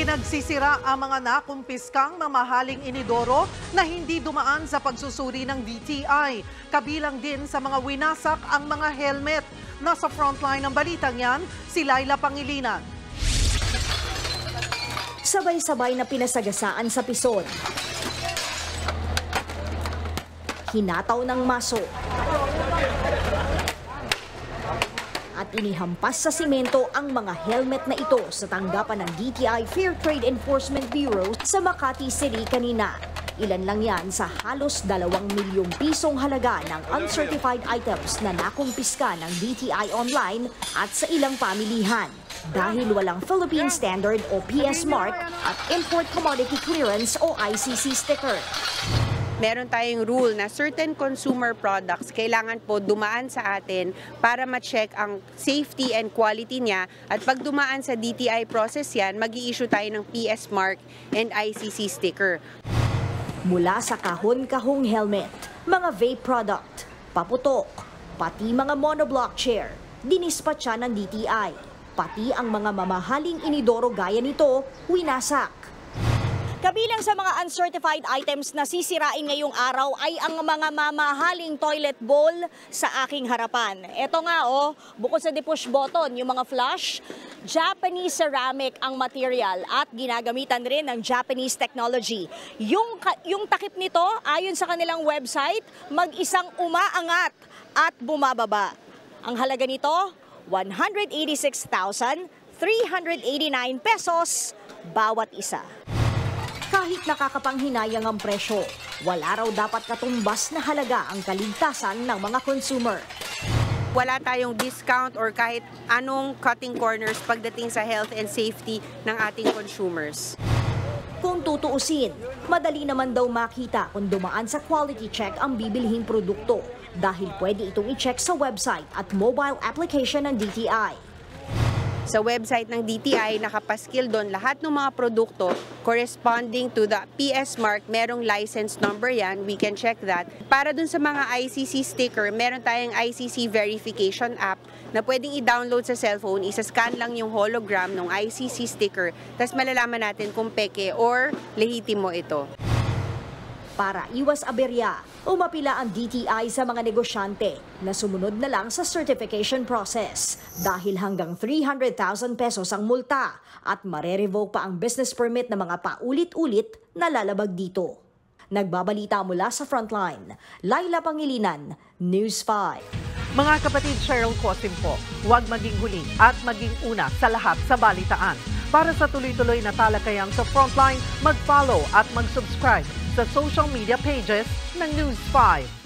Pinagsisira ang mga nakumpiskang mamahaling inidoro na hindi dumaan sa pagsusuri ng DTI. Kabilang din sa mga winasak ang mga helmet. Nasa frontline ng balitang yan, si Laila Pangilinan. Sabay-sabay na pinasagasaan sa pison. Hinataw ng maso. At inihampas sa simento ang mga helmet na ito sa tanggapan ng DTI Fair Trade Enforcement Bureau sa Makati City kanina. Ilan lang yan sa halos 2 milyong pisong halaga ng uncertified items na nakumpiska ng DTI online at sa ilang pamilihan. Dahil walang Philippine Standard o PS Mark at Import Commodity Clearance o ICC sticker. Meron tayong rule na certain consumer products kailangan po dumaan sa atin para ma-check ang safety and quality niya. At pag dumaan sa DTI process yan, mag-i-issue tayo ng PS Mark and ICC sticker. Mula sa kahon-kahong helmet, mga vape product, paputok, pati mga monoblock chair, dinispatcha ng DTI. Pati ang mga mamahaling inidoro gaya nito, winasak. Kabilang sa mga uncertified items na sisirain ngayong araw ay ang mga mamahaling toilet bowl sa aking harapan. Ito nga bukod sa push button, yung mga flush, Japanese ceramic ang material at ginagamitan rin ng Japanese technology. Yung takip nito, ayon sa kanilang website, mag-isang umaangat at bumababa. Ang halaga nito, 186,389 pesos bawat isa. Kahit nakakapanghinayang ang presyo, wala raw dapat katumbas na halaga ang kaligtasan ng mga consumer. Wala tayong discount or kahit anong cutting corners pagdating sa health and safety ng ating consumers. Kung tutuusin, madali naman daw makita kung dumaan sa quality check ang bibilhing produkto dahil pwede itong i-check sa website at mobile application ng DTI. Sa website ng DTI, nakapaskil doon lahat ng mga produkto corresponding to the PS Mark. Merong license number yan, we can check that. Para doon sa mga ICC sticker, meron tayong ICC verification app na pwedeng i-download sa cellphone, isa-scan lang yung hologram ng ICC sticker, tapos malalaman natin kung peke or lehitimo ito. Para iwas aberya, umapila ang DTI sa mga negosyante na sumunod na lang sa certification process dahil hanggang 300,000 pesos ang multa at marerevoke pa ang business permit ng mga paulit-ulit na lalabag dito. Nagbabalita mula sa Frontline, Laila Pangilinan, News 5. Mga kapatid, Cheryl Cosim po, huwag maging huli at maging una sa lahat sa balitaan. Para sa tuloy-tuloy na talakayang sa Frontline, mag-follow at mag-subscribe sa social media pages ng News 5.